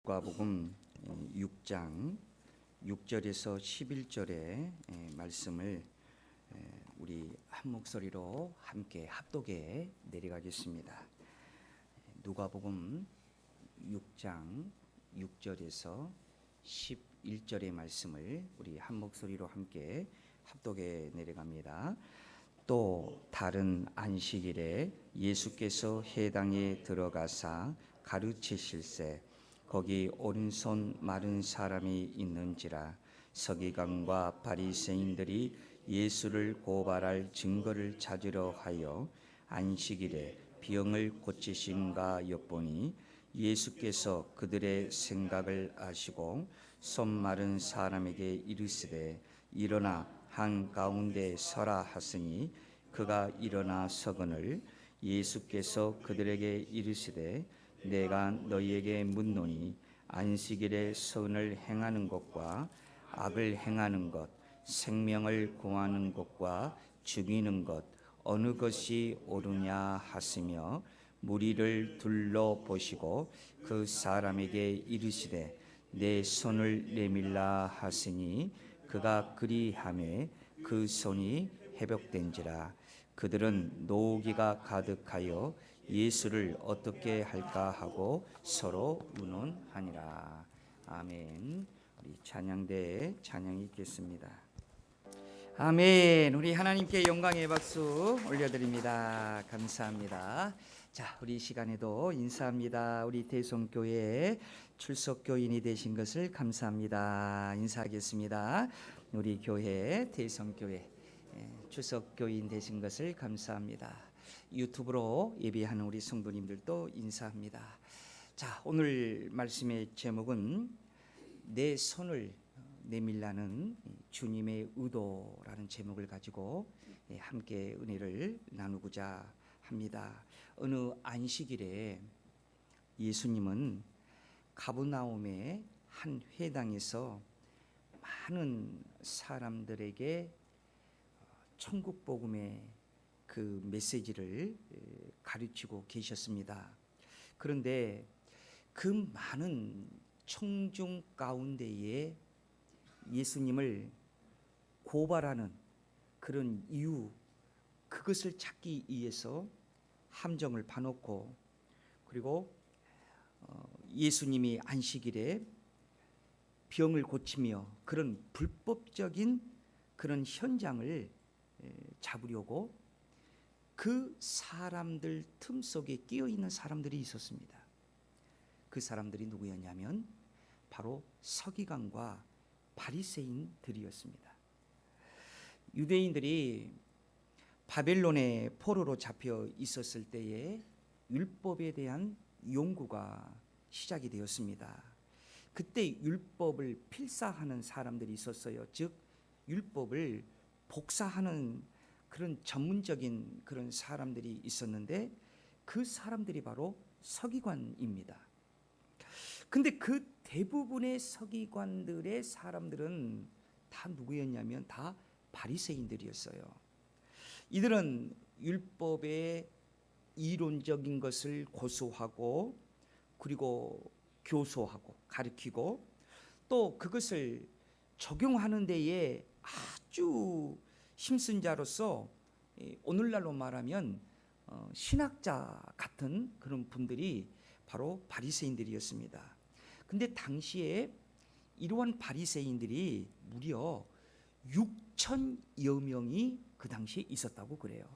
누가복음 6장 6절에서 11절의 말씀을 우리 한 목소리로 함께 합독해 내려가겠습니다. 누가복음 6장 6절에서 11절의 말씀을 우리 한 목소리로 함께 합독해 내려갑니다. 또 다른 안식일에 예수께서 회당에 들어가사 가르치실세 거기 오른손 마른 사람이 있는지라. 서기관과 바리새인들이 예수를 고발할 증거를 찾으려 하여 안식일에 병을 고치신가 엿보니 예수께서 그들의 생각을 아시고 손 마른 사람에게 이르시되 일어나 한가운데 서라 하시니 그가 일어나 서거늘 예수께서 그들에게 이르시되 내가 너희에게 묻노니 안식일에 선을 행하는 것과 악을 행하는 것, 생명을 구하는 것과 죽이는 것 어느 것이 옳으냐 하시며 무리를 둘러보시고 그 사람에게 이르시되 내 손을 내밀라 하시니 그가 그리하매 그 손이 회복된지라. 그들은 노기가 가득하여 예수를 어떻게 할까 하고 서로 의논하니라. 아멘. 우리 찬양대에 찬양이 있겠습니다. 아멘. 우리 하나님께 영광의 박수 올려드립니다. 감사합니다. 자, 우리 시간에도 인사합니다. 우리 대성교회 출석교인이 되신 것을 감사합니다. 인사하겠습니다. 우리 교회 대성교회 출석교인 되신 것을 감사합니다. 유튜브로 예배하는 우리 성도님들도 인사합니다. 자, 오늘 말씀의 제목은 내 손을 내밀라는 주님의 의도라는 제목을 가지고 함께 은혜를 나누고자 합니다. 어느 안식일에 예수님은 가버나움의 한 회당에서 많은 사람들에게 천국 복음의 그 메시지를 가르치고 계셨습니다. 그런데 그 많은 청중 가운데에 예수님을 고발하는 그런 이유, 그것을 찾기 위해서 함정을 파놓고, 그리고 예수님이 안식일에 병을 고치며 그런 불법적인 그런 현장을 잡으려고 그 사람들 틈 속에 끼어 있는 사람들이 있었습니다. 그 사람들이 누구였냐면 바로 서기관과 바리새인들이었습니다. 유대인들이 바벨론의 포로로 잡혀 있었을 때에 율법에 대한 연구가 시작이 되었습니다. 그때 율법을 필사하는 사람들이 있었어요. 즉 율법을 복사하는 그런 전문적인 그런 사람들이 있었는데 그 사람들이 바로 서기관입니다. 근데 그 대부분의 서기관들의 사람들은 다 누구였냐면 다 바리새인들이었어요. 이들은 율법의 이론적인 것을 고수하고 그리고 교소하고 가르치고 또 그것을 적용하는 데에 아주 힘쓴 자로서 오늘날로 말하면 신학자 같은 그런 분들이 바로 바리새인들이었습니다. 근데 당시에 이러한 바리새인들이 무려 6천여 명이 그 당시에 있었다고 그래요.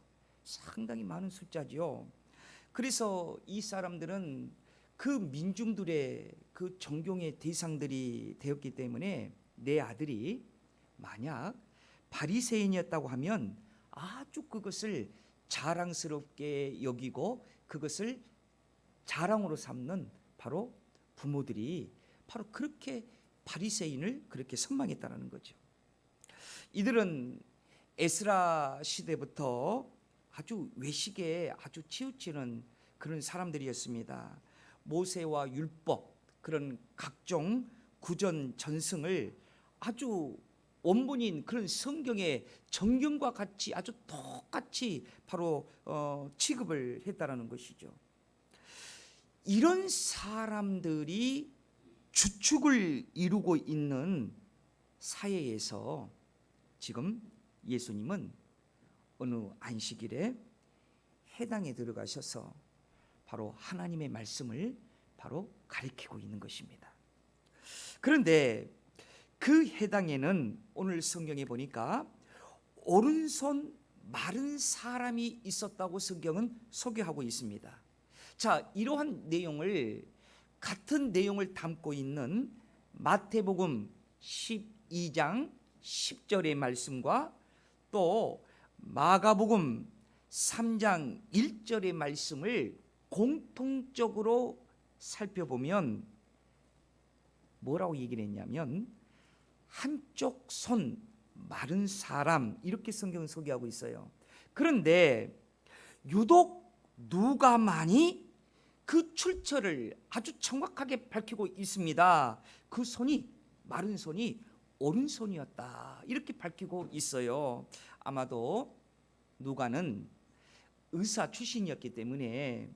상당히 많은 숫자죠. 그래서 이 사람들은 그 민중들의 그 존경의 대상들이 되었기 때문에 내 아들이 만약 바리새인이었다고 하면 아주 그것을 자랑스럽게 여기고 그것을 자랑으로 삼는 바로 부모들이 바로 그렇게 바리새인을 그렇게 선망했다는 거죠. 이들은 에스라 시대부터 아주 외식에 아주 치우치는 그런 사람들이었습니다. 모세와 율법 그런 각종 구전 전승을 아주 원본인 그런 성경의 정경과 같이 아주 똑같이 바로 취급을 했다라는 것이죠. 이런 사람들이 주축을 이루고 있는 사회에서 지금 예수님은 어느 안식일에 회당에 들어가셔서 바로 하나님의 말씀을 바로 가리키고 있는 것입니다. 그런데 그 회당에는 오늘 성경에 보니까 오른손 마른 사람이 있었다고 성경은 소개하고 있습니다. 자, 이러한 내용을 같은 내용을 담고 있는 마태복음 12장 10절의 말씀과 또 마가복음 3장 1절의 말씀을 공통적으로 살펴보면 뭐라고 얘기를 했냐면 한쪽 손 마른 사람, 이렇게 성경은 소개하고 있어요. 그런데 유독 누가만이 그 출처를 아주 정확하게 밝히고 있습니다. 그 손이, 마른 손이 오른손이었다, 이렇게 밝히고 있어요. 아마도 누가는 의사 출신이었기 때문에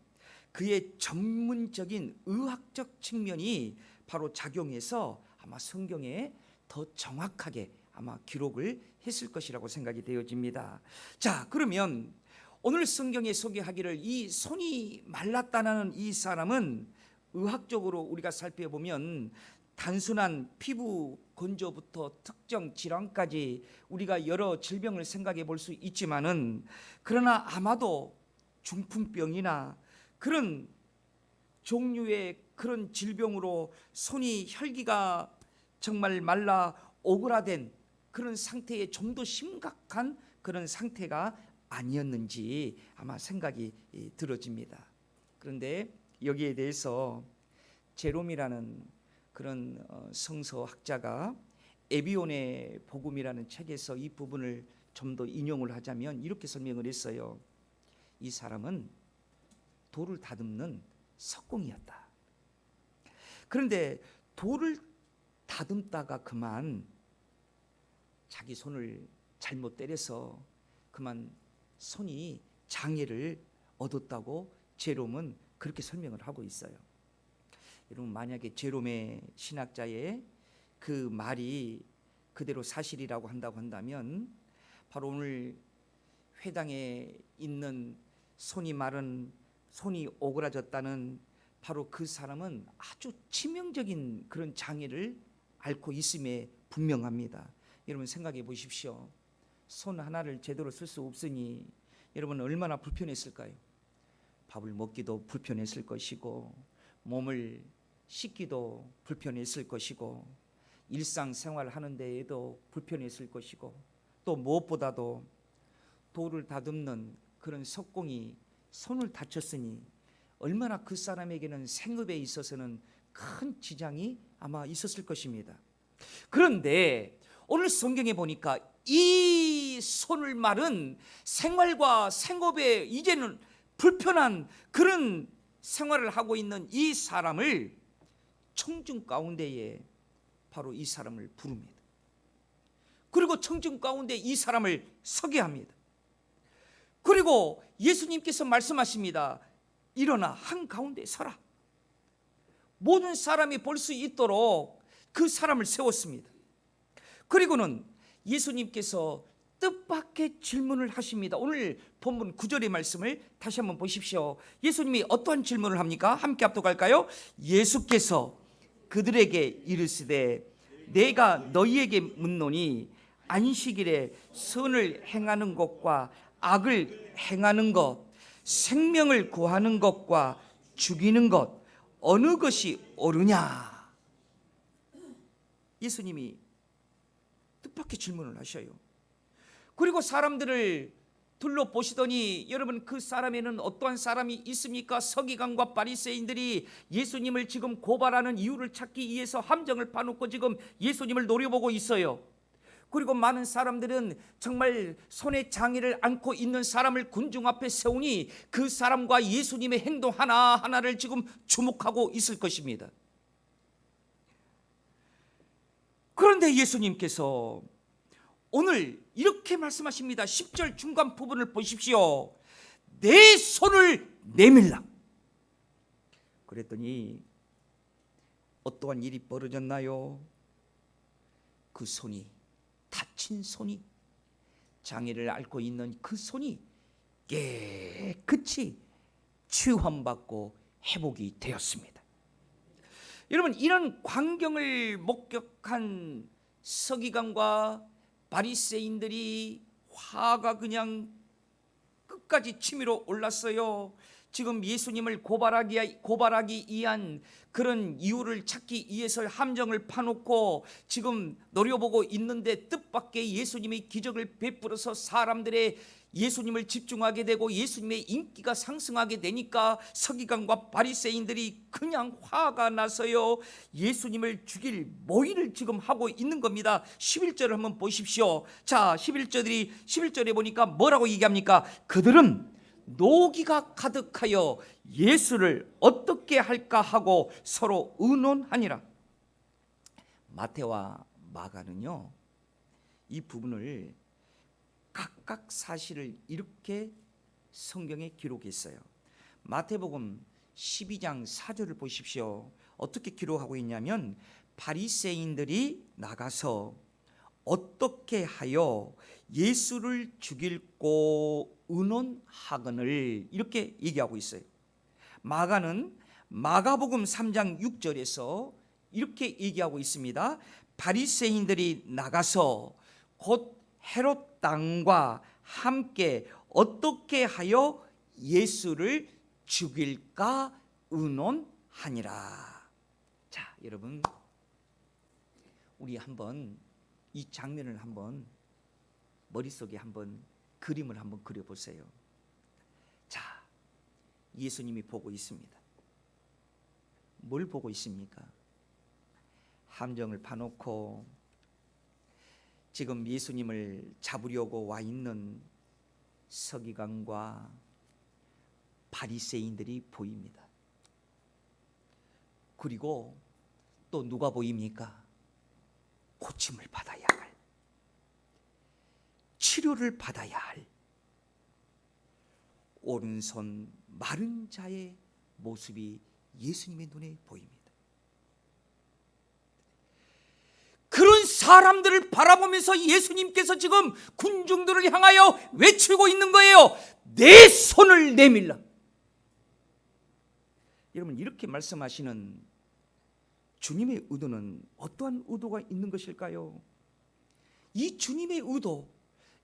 그의 전문적인 의학적 측면이 바로 작용해서 아마 성경에 더 정확하게 아마 기록을 했을 것이라고 생각이 되어집니다. 자, 그러면 오늘 성경에 소개하기를 이 손이 말랐다는 이 사람은 의학적으로 우리가 살펴보면 단순한 피부 건조부터 특정 질환까지 우리가 여러 질병을 생각해 볼 수 있지만은, 그러나 아마도 중풍병이나 그런 종류의 그런 질병으로 손이 혈기가 정말 말라 오그라든 그런 상태에 좀 더 심각한 그런 상태가 아니었는지 아마 생각이 들어집니다. 그런데 여기에 대해서 제롬이라는 그런 성서학자가 에비온의 복음이라는 책에서 이 부분을 좀 더 인용을 하자면 이렇게 설명을 했어요. 이 사람은 돌을 다듬는 석공이었다. 그런데 돌을 다듬다가 그만 자기 손을 잘못 때려서 그만 손이 장애를 얻었다고 제롬은 그렇게 설명을 하고 있어요. 여러분, 만약에 제롬의 신학자의 그 말이 그대로 사실이라고 한다고 한다면 바로 오늘 회당에 있는 손이 마른, 손이 오그라졌다는 바로 그 사람은 아주 치명적인 그런 장애를 앓고 있음에 분명합니다. 여러분 생각해 보십시오. 손 하나를 제대로 쓸 수 없으니 여러분 얼마나 불편했을까요? 밥을 먹기도 불편했을 것이고 몸을 씻기도 불편했을 것이고 일상생활 하는 데에도 불편했을 것이고 또 무엇보다도 돌을 다듬는 그런 석공이 손을 다쳤으니 얼마나 그 사람에게는 생업에 있어서는 큰 지장이 아마 있었을 것입니다. 그런데 오늘 성경에 보니까 이 손을 마른 생활과 생업에 이제는 불편한 그런 생활을 하고 있는 이 사람을 청중 가운데에 바로 이 사람을 부릅니다. 그리고 청중 가운데 이 사람을 서게 합니다. 그리고 예수님께서 말씀하십니다. 일어나 한가운데 서라. 모든 사람이 볼 수 있도록 그 사람을 세웠습니다. 그리고는 예수님께서 뜻밖의 질문을 하십니다. 오늘 본문 9절의 말씀을 다시 한번 보십시오. 예수님이 어떠한 질문을 합니까? 함께 합독할까요? 예수께서 그들에게 이르시되 내가 너희에게 묻노니 안식일에 선을 행하는 것과 악을 행하는 것, 생명을 구하는 것과 죽이는 것 어느 것이 옳으냐? 예수님이 뜻밖의 질문을 하셔요. 그리고 사람들을 둘러보시더니 여러분 그 사람에는 어떠한 사람이 있습니까? 서기관과 바리새인들이 예수님을 지금 고발하는 이유를 찾기 위해서 함정을 파놓고 지금 예수님을 노려보고 있어요. 그리고 많은 사람들은 정말 손에 장애를 안고 있는 사람을 군중 앞에 세우니 그 사람과 예수님의 행동 하나하나를 지금 주목하고 있을 것입니다. 그런데 예수님께서 오늘 이렇게 말씀하십니다. 10절 중간 부분을 보십시오. 내 손을 내밀라. 그랬더니 어떠한 일이 벌어졌나요? 그 손이, 다친 손이, 장애를 앓고 있는 그 손이 깨끗이 치유함받고 회복이 되었습니다. 여러분, 이런 광경을 목격한 서기관과 바리새인들이 화가 그냥 끝까지 치밀어 올랐어요. 지금 예수님을 고발하기 위한 그런 이유를 찾기 위해서 함정을 파놓고 지금 노려보고 있는데, 뜻밖의 예수님이 기적을 베풀어서 사람들의 예수님을 집중하게 되고 예수님의 인기가 상승하게 되니까 서기관과 바리새인들이 그냥 화가 나서요, 예수님을 죽일 모의를 지금 하고 있는 겁니다. 11절을 한번 보십시오. 자, 11절에 보니까 뭐라고 얘기합니까? 그들은 노기가 가득하여 예수를 어떻게 할까 하고 서로 의논하니라. 마태와 마가는요, 이 부분을 각각 사실을 이렇게 성경에 기록했어요. 마태복음 12장 4절을 보십시오. 어떻게 기록하고 있냐면, 바리새인들이 나가서 어떻게 하여 예수를 죽일고 의논하거늘, 이렇게 얘기하고 있어요. 마가는 마가복음 3장 6절에서 이렇게 얘기하고 있습니다. 바리새인들이 나가서 곧 헤롯 땅과 함께 어떻게 하여 예수를 죽일까 의논하니라. 자, 여러분, 우리 한번 이 장면을 한번 머릿속에 한번 그림을 한번 그려보세요. 자, 예수님이 보고 있습니다. 뭘 보고 있습니까? 함정을 파놓고 지금 예수님을 잡으려고 와 있는 서기관과 바리새인들이 보입니다. 그리고 또 누가 보입니까? 고침을 받아야 할, 치료를 받아야 할 오른손 마른 자의 모습이 예수님의 눈에 보입니다. 그런 사람들을 바라보면서 예수님께서 지금 군중들을 향하여 외치고 있는 거예요. 내 손을 내밀라. 여러분, 이렇게 말씀하시는 주님의 의도는 어떠한 의도가 있는 것일까요? 이 주님의 의도,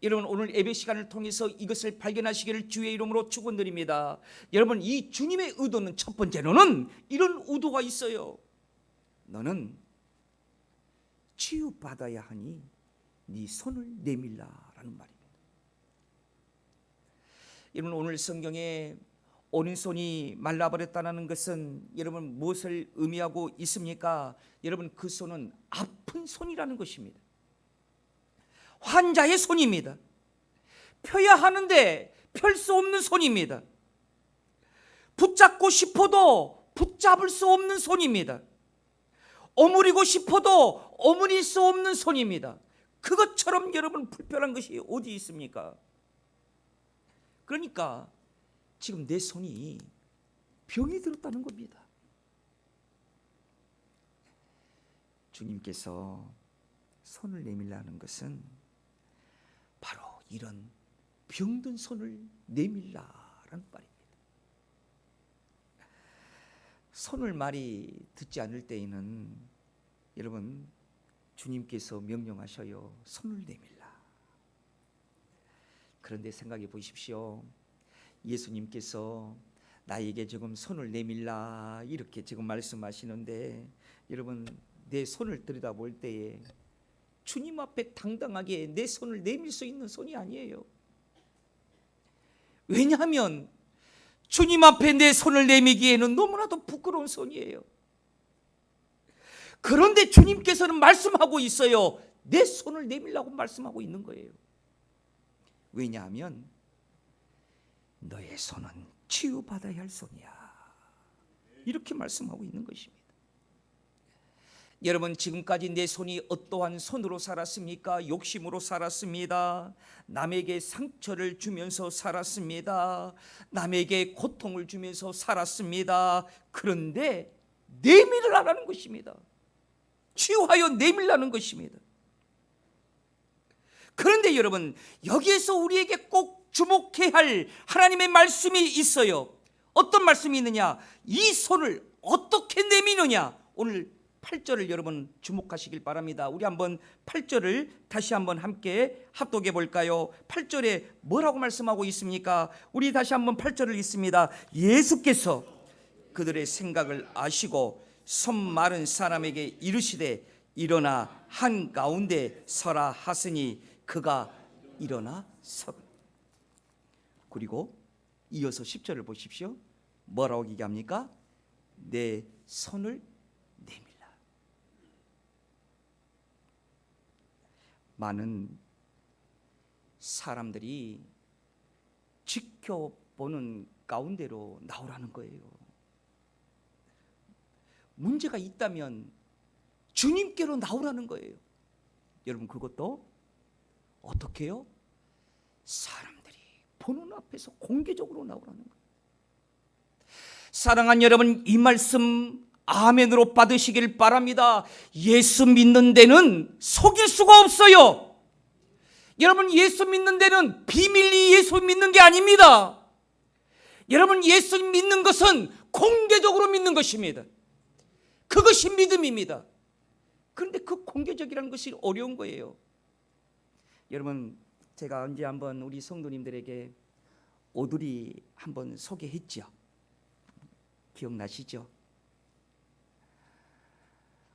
여러분, 오늘 예배 시간을 통해서 이것을 발견하시기를 주의 이름으로 축원드립니다. 여러분, 이 주님의 의도는 첫 번째로는 이런 의도가 있어요. 너는 치유받아야 하니 네 손을 내밀라라는 말입니다. 여러분, 오늘 성경에 오른손이 말라버렸다는 것은 여러분 무엇을 의미하고 있습니까? 여러분, 그 손은 아픈 손이라는 것입니다. 환자의 손입니다. 펴야 하는데 펼 수 없는 손입니다. 붙잡고 싶어도 붙잡을 수 없는 손입니다. 오므리고 싶어도 오므릴 수 없는 손입니다. 그것처럼 여러분 불편한 것이 어디 있습니까? 그러니까 지금 내 손이 병이 들었다는 겁니다. 주님께서 손을 내밀라는 것은 바로 이런 병든 손을 내밀라라는 말입니다. 손을 말이 듣지 않을 때에는 여러분, 주님께서 명령하셔요. 손을 내밀라. 그런데 생각해 보십시오. 예수님께서 나에게 지금 손을 내밀라 이렇게 지금 말씀하시는데, 여러분, 내 손을 들여다볼 때에 주님 앞에 당당하게 내 손을 내밀 수 있는 손이 아니에요. 왜냐하면 주님 앞에 내 손을 내미기에는 너무나도 부끄러운 손이에요. 그런데 주님께서는 말씀하고 있어요. 내 손을 내밀라고 말씀하고 있는 거예요. 왜냐하면 너의 손은 치유받아야 할 손이야, 이렇게 말씀하고 있는 것입니다. 여러분, 지금까지 내 손이 어떠한 손으로 살았습니까? 욕심으로 살았습니다. 남에게 상처를 주면서 살았습니다. 남에게 고통을 주면서 살았습니다. 그런데 내밀으라는 것입니다. 치유하여 내밀라는 것입니다. 그런데 여러분, 여기에서 우리에게 꼭 주목해야 할 하나님의 말씀이 있어요. 어떤 말씀이 있느냐? 이 손을 어떻게 내미느냐? 오늘 8절을 여러분 주목하시길 바랍니다. 우리 한번 8절을 다시 한번 함께 합독해 볼까요? 8절에 뭐라고 말씀하고 있습니까? 우리 다시 한번 8절을 읽습니다. 예수께서 그들의 생각을 아시고 손 마른 사람에게 이르시되 일어나 한가운데 서라 하시니 그가 일어나 서고. 그리고 이어서 10절을 보십시오. 뭐라고 얘기합니까? 내 손을 내밀라. 많은 사람들이 지켜보는 가운데로 나오라는 거예요. 문제가 있다면 주님께로 나오라는 거예요. 여러분, 그것도 어떻게 해요? 사람들이 보는 앞에서 공개적으로 나오라는 거예요. 사랑하는 여러분, 이 말씀 아멘으로 받으시길 바랍니다. 예수 믿는 데는 속일 수가 없어요. 여러분, 예수 믿는 데는 비밀리 예수 믿는 게 아닙니다. 여러분, 예수 믿는 것은 공개적으로 믿는 것입니다. 그것이 믿음입니다. 그런데 그 공개적이라는 것이 어려운 거예요. 여러분, 제가 언제 한번 우리 성도님들에게 오두리 한번 소개했죠. 기억나시죠?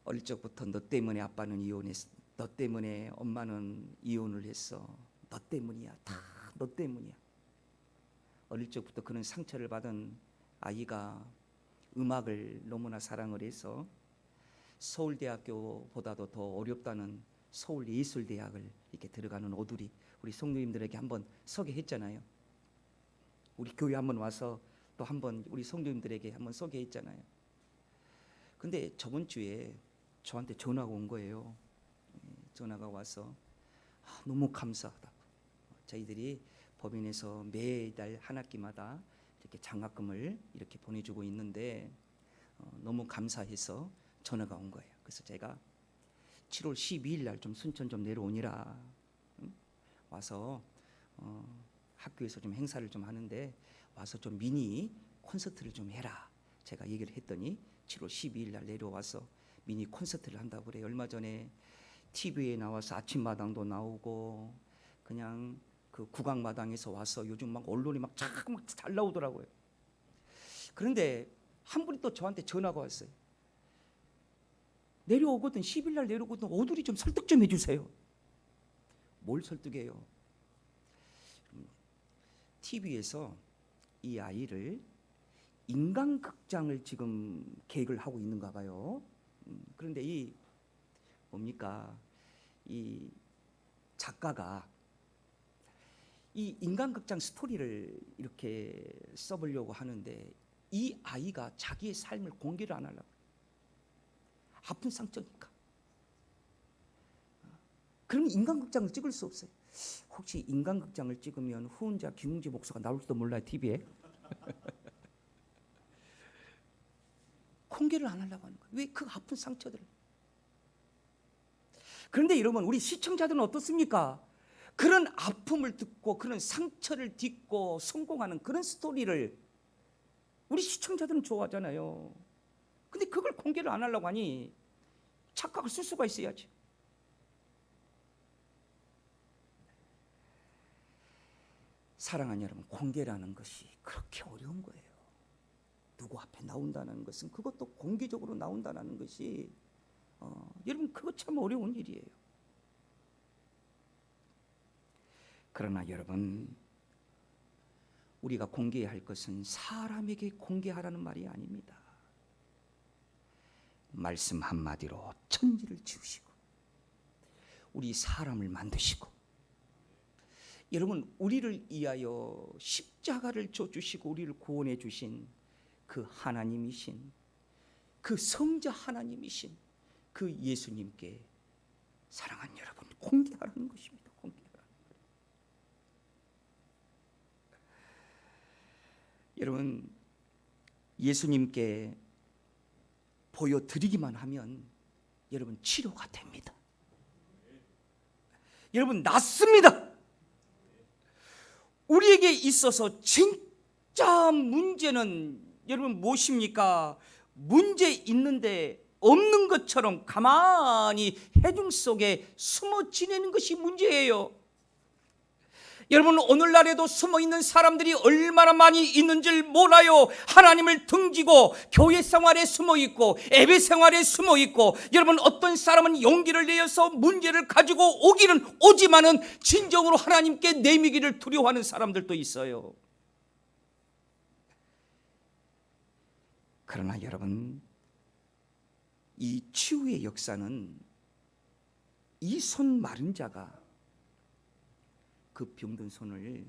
어릴 적부터 너 때문에 아빠는 이혼했어, 너 때문에 엄마는 이혼을 했어, 너 때문이야, 다 너 때문이야. 어릴 적부터 그런 상처를 받은 아이가 음악을 너무나 사랑을 해서 서울대학교보다도 더 어렵다는 서울예술대학을 이렇게 들어가는 오두리, 우리 성도님들에게 한번 소개했잖아요. 우리 교회 한번 와서 또 한번 우리 성도님들에게 한번 소개했잖아요. 근데 저번 주에 저한테 전화가 온 거예요. 전화가 와서 너무 감사하다고. 저희들이 법인에서 매달 한 학기마다 이렇게 장학금을 이렇게 보내주고 있는데 너무 감사해서 전화가 온 거예요. 그래서 제가 7월 12일 날 좀 순천 좀 내려오니라, 와서 학교에서 좀 행사를 좀 하는데 와서 좀 미니 콘서트를 좀 해라, 제가 얘기를 했더니 7월 12일 날 내려와서 미니 콘서트를 한다고 그래요. 얼마 전에 TV에 나와서 아침마당도 나오고 그냥 그 국악마당에서 와서 요즘 막 언론이 막 잘 나오더라고요. 그런데 한 분이 또 저한테 전화가 왔어요. 내려오거든, 10일 날 내려오거든, 오두리 좀 설득 좀 해주세요. 뭘 설득해요? TV에서 이 아이를 인간극장을 지금 계획을 하고 있는가 봐요. 그런데 이 뭡니까, 이 작가가 이 인간극장 스토리를 이렇게 써보려고 하는데 이 아이가 자기의 삶을 공개를 안 하려고. 아픈 상처니까. 그러면 인간극장을 찍을 수 없어요. 혹시 인간극장을 찍으면 후은자 김웅지 목사가 나올지도 몰라요, TV에. 공개를 안 하려고 하는 거예요. 왜? 그 아픈 상처들을. 그런데 여러분, 우리 시청자들은 어떻습니까? 그런 아픔을 듣고 그런 상처를 딛고 성공하는 그런 스토리를 우리 시청자들은 좋아하잖아요. 근데 그걸 공개를 안 하려고 하니 착각을 쓸 수가 있어야지. 사랑하는 여러분, 공개라는 것이 그렇게 어려운 거예요. 누구 앞에 나온다는 것은, 그것도 공개적으로 나온다는 것이 여러분, 그거 참 어려운 일이에요. 그러나 여러분, 우리가 공개해야 할 것은 사람에게 공개하라는 말이 아닙니다. 말씀 한마디로 천지를 지으시고 우리 사람을 만드시고, 여러분, 우리를 위하여 십자가를 져주시고 우리를 구원해 주신 그 하나님이신, 그 성자 하나님이신 그 예수님께 사랑하는 여러분, 공개하라는 것입니다. 여러분, 예수님께 보여드리기만 하면 여러분 치료가 됩니다. 여러분 낫습니다. 우리에게 있어서 진짜 문제는 여러분 무엇입니까? 문제 있는데 없는 것처럼 가만히 해중 속에 숨어 지내는 것이 문제예요. 여러분 오늘날에도 숨어있는 사람들이 얼마나 많이 있는 줄 몰라요. 하나님을 등지고 교회 생활에 숨어있고 예배 생활에 숨어있고, 여러분 어떤 사람은 용기를 내어서 문제를 가지고 오기는 오지만은 진정으로 하나님께 내미기를 두려워하는 사람들도 있어요. 그러나 여러분, 이 치유의 역사는 이 손 마른 자가 그 병든 손을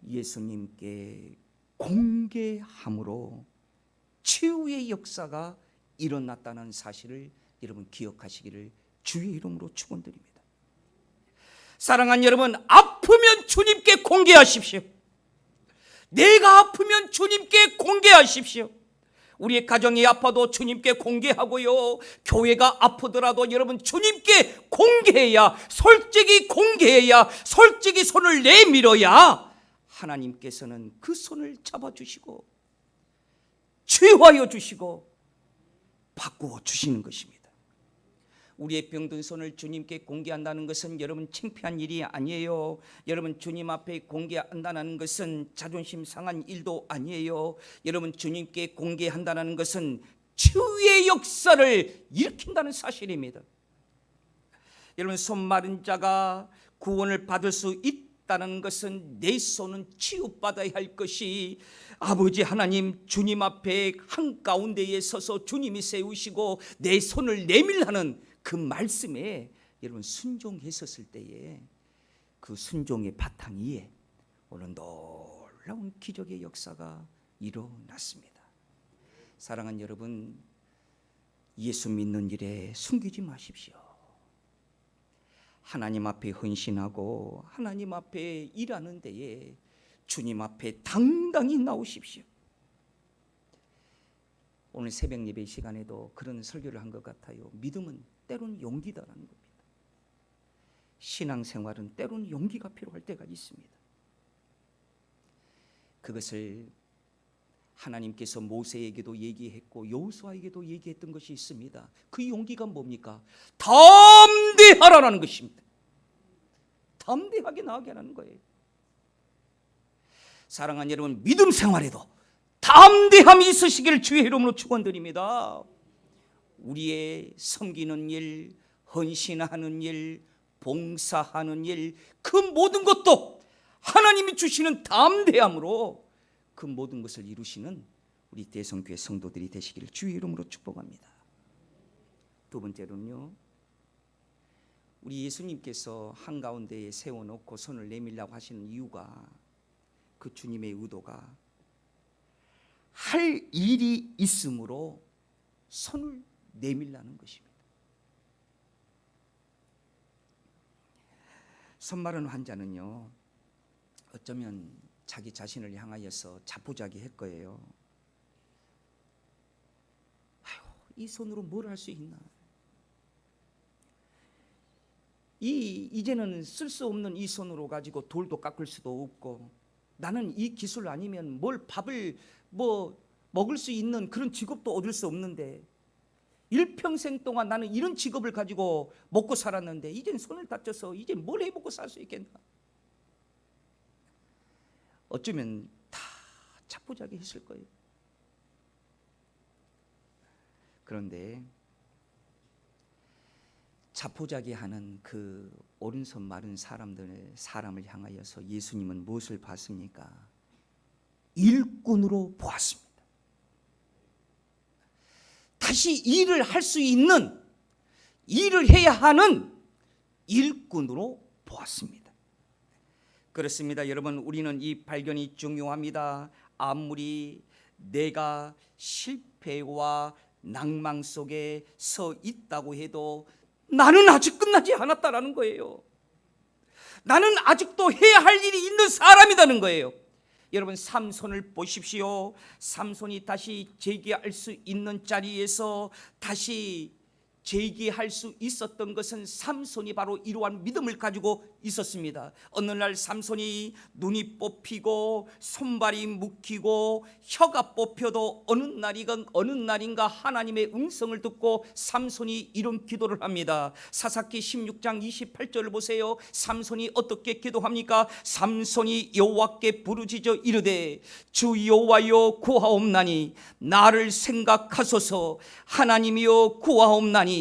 예수님께 공개함으로 치유의 역사가 일어났다는 사실을 여러분 기억하시기를 주의 이름으로 축원드립니다. 사랑하는 여러분, 아프면 주님께 공개하십시오. 내가 아프면 주님께 공개하십시오. 우리의 가정이 아파도 주님께 공개하고요, 교회가 아프더라도 여러분 주님께 공개해야, 솔직히 공개해야, 솔직히 손을 내밀어야 하나님께서는 그 손을 잡아주시고 치유하여 주시고 바꾸어 주시는 것입니다. 우리의 병든 손을 주님께 공개한다는 것은 여러분 창피한 일이 아니에요. 여러분 주님 앞에 공개한다는 것은 자존심 상한 일도 아니에요. 여러분 주님께 공개한다는 것은 치유의 역사를 일으킨다는 사실입니다. 여러분 손 마른 자가 구원을 받을 수 있다는 것은 내 손은 치유받아야 할 것이, 아버지 하나님 주님 앞에 한가운데에 서서 주님이 세우시고 내 손을 내밀라는 그 말씀에 여러분 순종했었을 때에 그 순종의 바탕 위에 오늘 놀라운 기적의 역사가 일어났습니다. 사랑하는 여러분, 예수 믿는 일에 숨기지 마십시오. 하나님 앞에 헌신하고 하나님 앞에 일하는 데에 주님 앞에 당당히 나오십시오. 오늘 새벽 예배 시간에도 그런 설교를 한 것 같아요. 믿음은 때로는 용기다라는 겁니다. 신앙생활은 때로는 용기가 필요할 때가 있습니다. 그것을 하나님께서 모세에게도 얘기했고 여호수아에게도 얘기했던 것이 있습니다. 그 용기가 뭡니까? 담대하라는 것입니다. 담대하게 나아가게 하는 거예요. 사랑하는 여러분, 믿음 생활에도 담대함이 있으시기를 주의 이름으로 축원드립니다. 우리의 섬기는 일, 헌신하는 일, 봉사하는 일, 그 모든 것도 하나님이 주시는 담대함으로 그 모든 것을 이루시는 우리 대성교회 성도들이 되시기를 주의 이름으로 축복합니다. 두 번째로는요, 우리 예수님께서 한가운데에 세워놓고 손을 내밀라고 하시는 이유가, 그 주님의 의도가 할 일이 있으므로 손을 내밀라는 것입니다. 손 마른 환자는요, 어쩌면 자기 자신을 향하여서 자포자기할 거예요. 아유, 이 손으로 뭘 할 수 있나? 이제는 쓸 수 없는 이 손으로 가지고 돌도 깎을 수도 없고, 나는 이 기술 아니면 뭘 밥을 먹을 수 있는 그런 직업도 얻을 수 없는데, 일평생 동안 나는 이런 직업을 가지고 먹고 살았는데 이젠 손을 다쳐서 이제 뭘 해먹고 살 수 있겠나? 어쩌면 다 자포자기 했을 거예요. 그런데 자포자기하는 그 오른손 마른 사람을 향하여서 예수님은 무엇을 봤습니까? 일꾼으로 보았습니다. 다시 일을 할 수 있는, 일을 해야 하는 일꾼으로 보았습니다. 그렇습니다. 여러분, 우리는 이 발견이 중요합니다. 아무리 내가 실패와 낭망 속에 서 있다고 해도 나는 아직 끝나지 않았다라는 거예요. 나는 아직도 해야 할 일이 있는 사람이라는 거예요. 여러분 삼손을 보십시오. 삼손이 다시 재기할 수 있는 자리에서 다시 재기할 수 있었던 것은 삼손이 바로 이러한 믿음을 가지고 있었습니다. 어느 날 삼손이 눈이 뽑히고 손발이 묶이고 혀가 뽑혀도 어느 날인가 하나님의 음성을 듣고 삼손이 이런 기도를 합니다. 사사기 16장 28절을 보세요. 삼손이 어떻게 기도합니까? 삼손이 여호와께 부르짖어 이르되 주 여호와여 구하옵나니 나를 생각하소서. 하나님이여 구하옵나니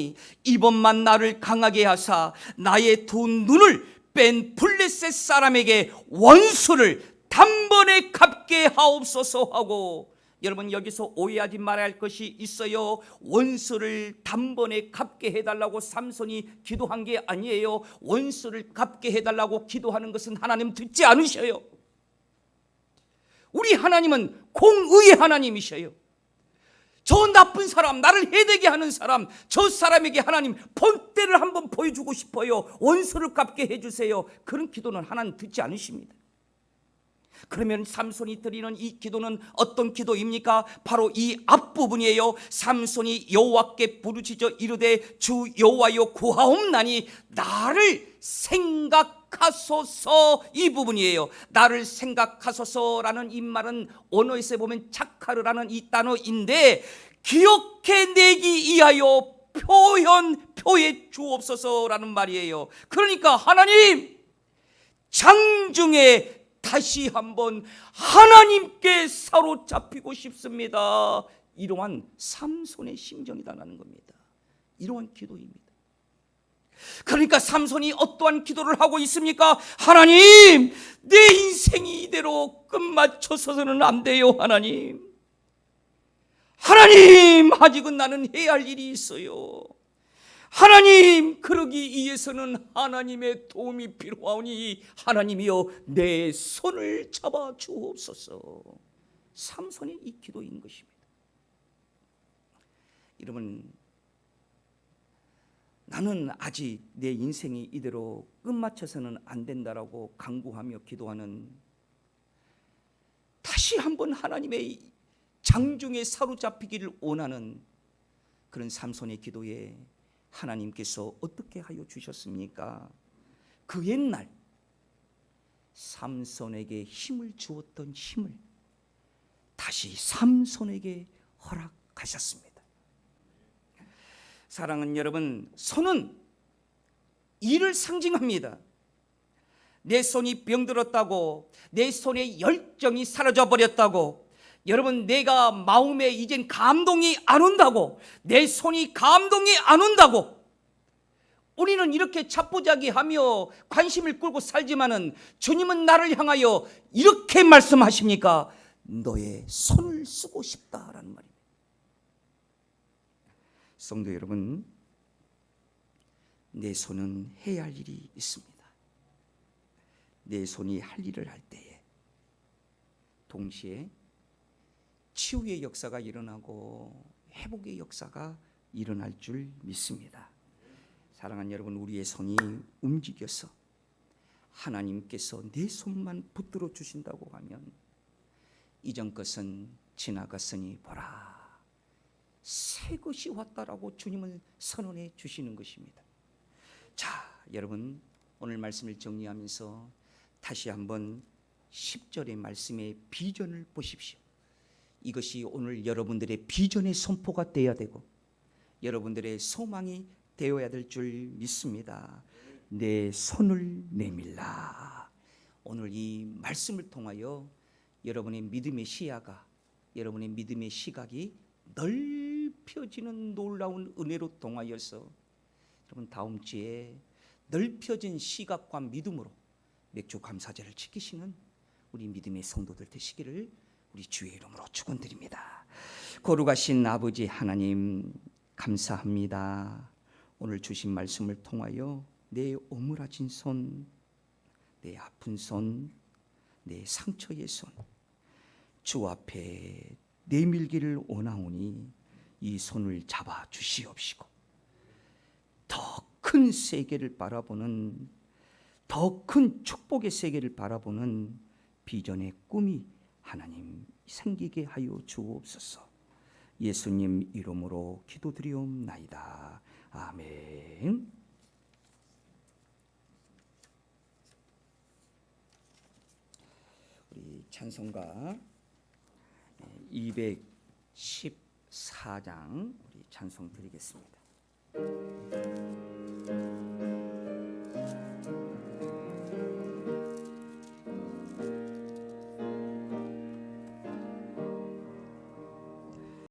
이번만 나를 강하게 하사 나의 두 눈을 뺀 블레셋 사람에게 원수를 단번에 갚게 하옵소서 하고, 여러분 여기서 오해하지 말아야 할 것이 있어요. 원수를 단번에 갚게 해달라고 삼손이 기도한 게 아니에요. 원수를 갚게 해달라고 기도하는 것은 하나님 듣지 않으셔요. 우리 하나님은 공의의 하나님이셔요. 저 나쁜 사람, 나를 해되게 하는 사람, 저 사람에게 하나님 본때를 한번 보여주고 싶어요. 원수를 갚게 해주세요. 그런 기도는 하나님 듣지 않으십니다. 그러면 삼손이 드리는 이 기도는 어떤 기도입니까? 바로 이 앞부분이에요. 삼손이 여호와께 부르짖어 이르되 주 여호와여 구하옵나니 나를 생각하소서. 이 부분이에요. 나를 생각하소서라는 이 말은 언어에서 보면 차카르라는 이 단어인데, 기억해내기 위하여 표해 주옵소서라는 말이에요. 그러니까 하나님, 장중에 다시 한번 하나님께 사로잡히고 싶습니다. 이러한 삼손의 심정이다라는 겁니다. 이러한 기도입니다. 그러니까 삼손이 어떠한 기도를 하고 있습니까? 하나님, 내 인생이 이대로 끝마쳐서는 안 돼요. 하나님, 아직은 나는 해야 할 일이 있어요. 하나님, 그러기 위해서는 하나님의 도움이 필요하오니 하나님이여 내 손을 잡아 주옵소서. 삼손의 이 기도인 것입니다. 여러분, 나는 아직 내 인생이 이대로 끝마쳐서는 안 된다라고 간구하며 기도하는, 다시 한번 하나님의 장중에 사로잡히기를 원하는 그런 삼손의 기도에 하나님께서 어떻게 하여 주셨습니까? 그 옛날 삼손에게 힘을 주었던 힘을 다시 삼손에게 허락하셨습니다. 사랑하는 여러분, 손은 일을 상징합니다. 내 손이 병들었다고, 내 손의 열정이 사라져 버렸다고, 여러분 내가 마음에 이젠 감동이 안 온다고, 내 손이 감동이 안 온다고 우리는 이렇게 자포자기하며 관심을 끌고 살지만은 주님은 나를 향하여 이렇게 말씀하십니까? 너의 손을 쓰고 싶다라는 말입니다. 성도 여러분, 내 손은 해야 할 일이 있습니다. 내 손이 할 일을 할 때에 동시에 치유의 역사가 일어나고 회복의 역사가 일어날 줄 믿습니다. 사랑하는 여러분, 우리의 손이 움직여서 하나님께서 내 손만 붙들어 주신다고 하면 이전 것은 지나갔으니 보라 새 것이 왔다라고 주님은 선언해 주시는 것입니다. 자, 여러분 오늘 말씀을 정리하면서 다시 한번 10절의 말씀의 비전을 보십시오. 이것이 오늘 여러분들의 비전의 선포가 되어야 되고 여러분들의 소망이 되어야 될 줄 믿습니다. 내 손을 내밀라. 오늘 이 말씀을 통하여 여러분의 믿음의 시야가, 여러분의 믿음의 시각이 넓혀지는 놀라운 은혜로 통하여서 여러분 다음 주에 넓혀진 시각과 믿음으로 맥주 감사제를 지키시는 우리 믿음의 성도들 되시기를 우리 주의 이름으로 축원드립니다. 거룩하신 아버지 하나님 감사합니다. 오늘 주신 말씀을 통하여 내 오므라진 손, 내 아픈 손, 내 상처의 손 주 앞에 내밀기를 원하오니 이 손을 잡아 주시옵시고 더 큰 세계를 바라보는, 더 큰 축복의 세계를 바라보는 비전의 꿈이 하나님 생기게 하여 주옵소서. 예수님 이름으로 기도드리옵나이다. 아멘. 우리 찬송가 214장 우리 찬송 드리겠습니다.